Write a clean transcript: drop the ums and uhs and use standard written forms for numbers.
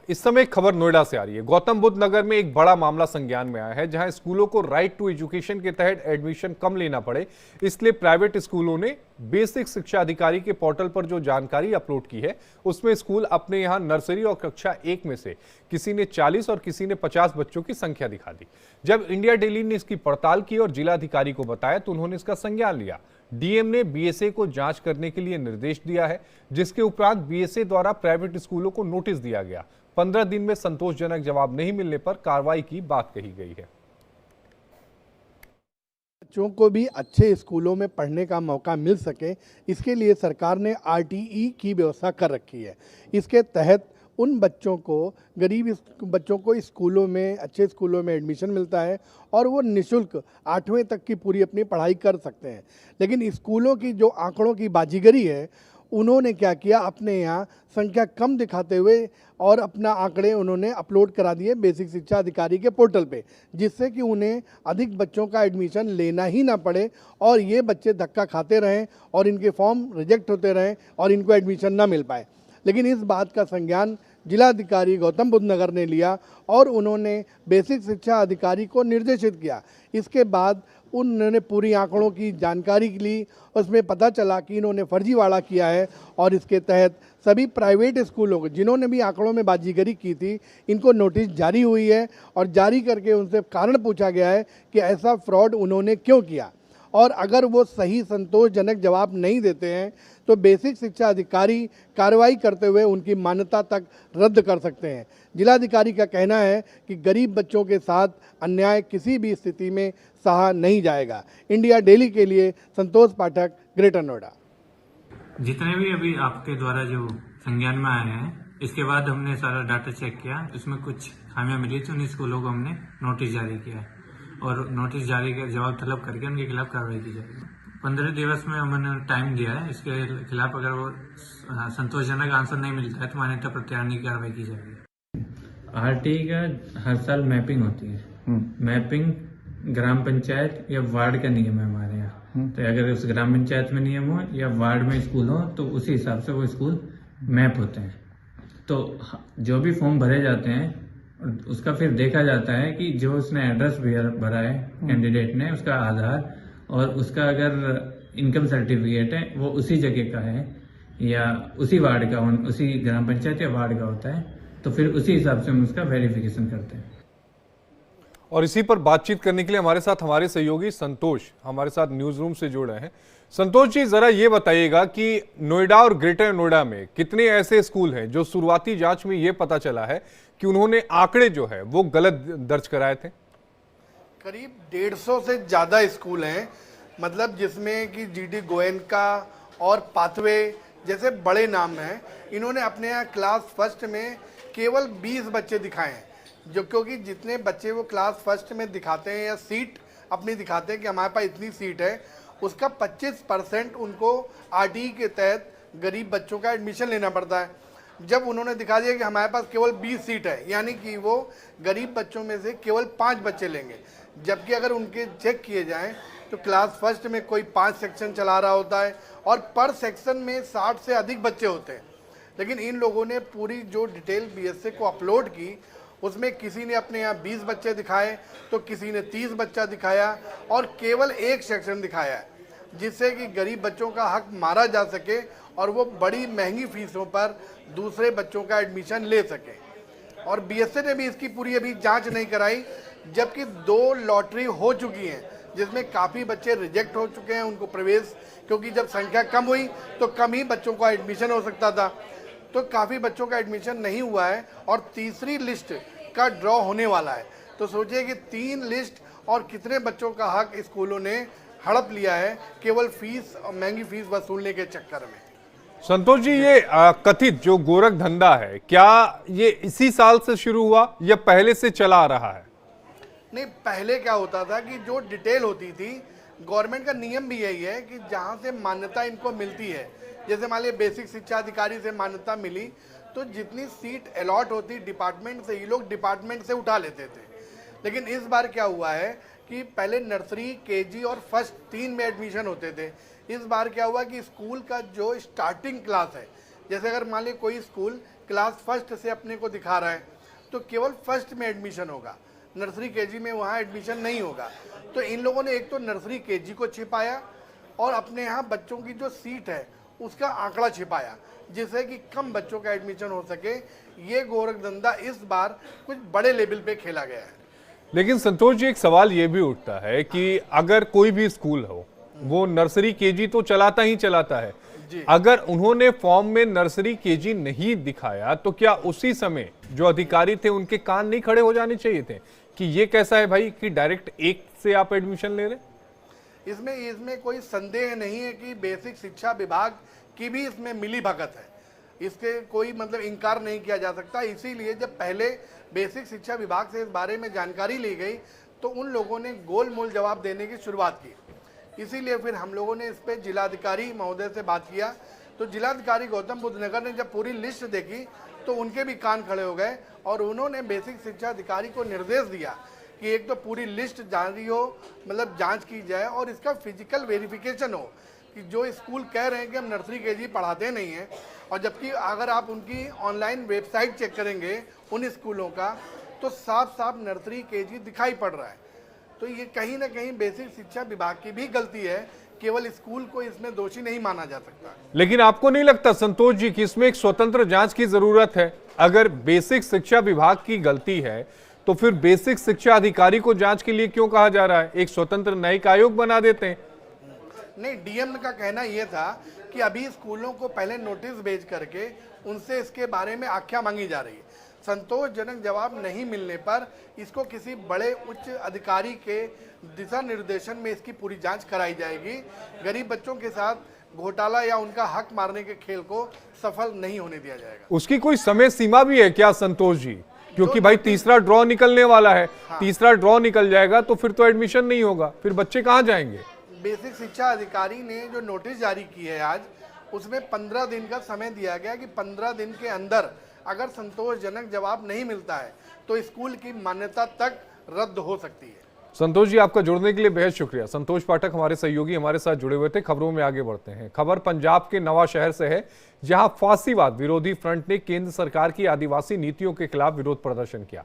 इस समय एक खबर नोएडा से आ रही है। गौतम बुद्ध नगर में एक बड़ा मामला संज्ञान में आया है, जहां स्कूलों को राइट टू एजुकेशन के तहत एडमिशन कम लेना पड़े, इसलिए प्राइवेट स्कूलों ने बेसिक शिक्षा अधिकारी के पोर्टल पर जो जानकारी अपलोड की है, उसमें स्कूल अपने यहां नर्सरी और कक्षा 1 में से किसी ने 40 और किसी ने 50 बच्चों की संख्या दिखा दी। जब इंडिया डेली ने इसकी पड़ताल की और जिलाधिकारी को बताया तो उन्होंने इसका संज्ञान लिया। डीएम ने बीएसए को जांच करने के लिए निर्देश दिया है, जिसके उपरांत बीएसए द्वारा प्राइवेट स्कूलों को नोटिस दिया गया। 15 दिन में संतोषजनक जवाब नहीं मिलने पर कार्रवाई की बात कही गई है। बच्चों को भी अच्छे स्कूलों में पढ़ने का मौका मिल सके, इसके लिए सरकार ने आरटीई की व्यवस्था कर रखी है। इसके तहत उन बच्चों को, गरीब बच्चों को स्कूलों में, अच्छे स्कूलों में एडमिशन मिलता है और वो निःशुल्क 8वीं तक की पूरी अपनी पढ़ाई कर सकते हैं। लेकिन स्कूलों की जो आंकड़ों की बाजीगरी है, उन्होंने क्या किया, अपने यहाँ संख्या कम दिखाते हुए और अपना आंकड़े उन्होंने अपलोड करा दिए बेसिक शिक्षा अधिकारी के पोर्टल पे, जिससे कि उन्हें अधिक बच्चों का एडमिशन लेना ही ना पड़े और ये बच्चे धक्का खाते रहें और इनके फॉर्म रिजेक्ट होते रहें और इनको एडमिशन ना मिल पाए। लेकिन इस बात का संज्ञान जिलाधिकारी गौतम बुद्ध नगर ने लिया और उन्होंने बेसिक शिक्षा अधिकारी को निर्देशित किया। इसके बाद उन्होंने पूरी आंकड़ों की जानकारी ली, उसमें पता चला कि इन्होंने फर्जीवाड़ा किया है और इसके तहत सभी प्राइवेट स्कूलों को, जिन्होंने भी आंकड़ों में बाजीगरी की थी, इनको नोटिस जारी हुई है और जारी करके उनसे कारण पूछा गया है कि ऐसा फ्रॉड उन्होंने क्यों किया, और अगर वो सही संतोषजनक जवाब नहीं देते हैं तो बेसिक शिक्षा अधिकारी कार्रवाई करते हुए उनकी मान्यता तक रद्द कर सकते हैं। जिलाधिकारी का कहना है कि गरीब बच्चों के साथ अन्याय किसी भी स्थिति में सहा नहीं जाएगा। इंडिया डेली के लिए संतोष पाठक, ग्रेटर नोएडा। जितने भी अभी आपके द्वारा जो संज्ञान में आए हैं, इसके बाद हमने सारा डाटा चेक किया, इसमें कुछ खामियां मिली तो उन स्कूलों को हमने नोटिस जारी किया और नोटिस जारी कर जवाब तलब करके उनके खिलाफ कार्रवाई की जाएगी। 15 दिवस में हमने टाइम दिया है, इसके खिलाफ अगर वो संतोषजनक आंसर नहीं मिलता है तो मान्यता प्रत्याहार की कार्रवाई की जाएगी। आरटीई का हर साल मैपिंग होती है। मैपिंग ग्राम पंचायत या वार्ड का नियम है हमारे यहाँ। तो अगर उस ग्राम पंचायत में नियम हो या वार्ड में स्कूल हो तो उसी हिसाब से वो स्कूल मैप होते हैं। तो जो भी फॉर्म भरे जाते हैं उसका फिर देखा जाता है कि जो उसने एड्रेस भरा है कैंडिडेट ने, उसका आधार और उसका अगर इनकम सर्टिफिकेट है वो उसी जगह का है या उसी वार्ड का, उसी ग्राम पंचायत या वार्ड का होता है, तो फिर उसी हिसाब से हम उसका वेरिफिकेशन करते हैं। और इसी पर बातचीत करने के लिए हमारे साथ हमारे सहयोगी संतोष हमारे साथ न्यूज रूम से जुड़ रहे हैं। संतोष जी, जरा ये बताइएगा कि नोएडा और ग्रेटर नोएडा में कितने ऐसे स्कूल हैं जो शुरुआती जांच में ये पता चला है कि उन्होंने आंकड़े जो है वो गलत दर्ज कराए थे? करीब 150 से ज़्यादा स्कूल हैं, मतलब जिसमें कि जीडी गोयनका और पाथवे जैसे बड़े नाम हैं। इन्होंने अपने यहाँ क्लास फर्स्ट में केवल 20 बच्चे दिखाए हैं, जो क्योंकि जितने बच्चे वो क्लास फर्स्ट में दिखाते हैं या सीट अपनी दिखाते हैं कि हमारे पास इतनी सीट है, उसका 25% उनको आरटीई के तहत गरीब बच्चों का एडमिशन लेना पड़ता है। जब उन्होंने दिखा दिया कि हमारे पास केवल 20 सीट है, यानी कि वो गरीब बच्चों में से केवल 5 बच्चे लेंगे, जबकि अगर उनके चेक किए जाएं तो क्लास फर्स्ट में कोई 5 सेक्शन चला रहा होता है और पर सेक्शन में 60 से अधिक बच्चे होते हैं। लेकिन इन लोगों ने पूरी जो डिटेल बीएसए को अपलोड की, उसमें किसी ने अपने यहाँ 20 बच्चे दिखाए तो किसी ने 30 बच्चा दिखाया और केवल एक सेक्शन दिखाया है, जिससे कि गरीब बच्चों का हक मारा जा सके और वो बड़ी महंगी फीसों पर दूसरे बच्चों का एडमिशन ले सके। और बीएसए ने भी इसकी पूरी अभी जांच नहीं कराई, जबकि 2 लॉटरी हो चुकी हैं जिसमें काफ़ी बच्चे रिजेक्ट हो चुके हैं उनको प्रवेश, क्योंकि जब संख्या कम हुई तो कम ही बच्चों का एडमिशन हो सकता था, तो काफ़ी बच्चों का एडमिशन नहीं हुआ है और तीसरी लिस्ट का ड्रॉ होने वाला है। तो सोचिए कि 3 लिस्ट और कितने बच्चों का हक स्कूलों ने हड़प लिया है केवल फीस और महंगी फीस वसूलने के चक्कर में। संतोष जी, ये कथित जो गोरख धंधा है, क्या ये इसी साल से शुरू हुआ या पहले से चला आ रहा है? नहीं, पहले क्या होता था कि जो डिटेल होती थी, गवर्नमेंट का नियम भी यही है कि जहाँ से मान्यता इनको मिलती है, जैसे मान लीजिए बेसिक शिक्षा अधिकारी से मान्यता मिली तो जितनी सीट अलॉट होती डिपार्टमेंट से, ये लोग डिपार्टमेंट से उठा लेते थे। लेकिन इस बार क्या हुआ है कि पहले नर्सरी, केजी और फर्स्ट 3 में एडमिशन होते थे। इस बार क्या हुआ कि स्कूल का जो स्टार्टिंग क्लास है, जैसे अगर मान लीजिए कोई स्कूल क्लास फर्स्ट से अपने को दिखा रहा है, तो केवल फर्स्ट में एडमिशन होगा, नर्सरी केजी में वहाँ एडमिशन नहीं होगा। तो इन लोगों ने एक तो नर्सरी केजी को छिपाया और अपने यहाँ बच्चों की जो सीट है उसका आंकड़ा छिपाया, जिससे कि कम बच्चों का एडमिशन हो सके। ये गोरख धंधा इस बार कुछ बड़े लेवल पे खेला गया है। लेकिन संतोष जी, एक सवाल ये भी उठता है कि अगर कोई भी स्कूल हो, वो नर्सरी केजी तो चलाता ही चलाता है, अगर उन्होंने फॉर्म में नर्सरी केजी नहीं दिखाया तो क्या उसी समय जो अधिकारी थे उनके कान नहीं खड़े हो जाने चाहिए थे कि ये कैसा है भाई कि डायरेक्ट एक से आप एडमिशन ले रहे? इसमें कोई संदेह नहीं है कि बेसिक शिक्षा विभाग की भी इसमें मिली भगत है, इसके कोई मतलब इनकार नहीं किया जा सकता। इसीलिए जब पहले बेसिक शिक्षा विभाग से इस बारे में जानकारी ली गई तो उन लोगों ने गोल मोल जवाब देने की शुरुआत की। इसीलिए फिर हम लोगों ने इस पर जिलाधिकारी महोदय से बात किया, तो जिलाधिकारी गौतम बुद्ध नगर ने जब पूरी लिस्ट देखी तो उनके भी कान खड़े हो गए और उन्होंने बेसिक शिक्षा अधिकारी को निर्देश दिया कि एक तो पूरी लिस्ट जारी हो, मतलब जांच की जाए और इसका फिजिकल वेरिफिकेशन हो कि जो स्कूल कह रहे हैं कि हम नर्सरी केजी पढ़ाते नहीं हैं, और जबकि अगर आप उनकी ऑनलाइन वेबसाइट चेक करेंगे उन स्कूलों का तो साफ साफ नर्सरी केजी दिखाई पड़ रहा है। तो ये कहीं ना कहीं बेसिक शिक्षा विभाग की भी गलती है, केवल स्कूल को इसमें दोषी नहीं माना जा सकता। लेकिन आपको नहीं लगता संतोष जी कि इसमें एक स्वतंत्र जांच की जरूरत है? अगर बेसिक शिक्षा विभाग की गलती है तो फिर बेसिक शिक्षा अधिकारी को जांच के लिए क्यों कहा जा रहा है? एक स्वतंत्र न्यायिक आयोग बना देते हैं। नहीं, डीएम का कहना यह था कि अभी स्कूलों को पहले नोटिस भेज करके उनसे इसके बारे में आख्या मांगी जा रही है। संतोषजनक जवाब नहीं मिलने पर इसको किसी बड़े उच्च अधिकारी के दिशा निर्देशन में इसकी पूरी जांच कराई जाएगी। गरीब बच्चों के साथ घोटाला या उनका हक मारने के खेल को सफल नहीं होने दिया जाएगा। उसकी कोई समय सीमा भी है क्या संतोष जी? क्योंकि भाई तीसरा ड्रॉ निकलने वाला है। हाँ। तीसरा ड्रॉ निकल जाएगा तो फिर तो एडमिशन नहीं होगा, फिर बच्चे कहाँ जाएंगे? बेसिक शिक्षा अधिकारी ने जो नोटिस जारी की है आज, उसमें 15 दिन का समय दिया गया कि 15 दिन के अंदर अगर संतोषजनक जवाब नहीं मिलता है तो स्कूल की मान्यता तक रद्द हो सकती है। संतोष जी, आपका जुड़ने के लिए बेहद शुक्रिया। संतोष पाठक हमारे सहयोगी हमारे साथ जुड़े हुए थे। खबरों में आगे बढ़ते हैं। खबर पंजाब के नवा शहर से है, जहां फासीवाद विरोधी फ्रंट ने केंद्र सरकार की आदिवासी नीतियों के खिलाफ विरोध प्रदर्शन किया।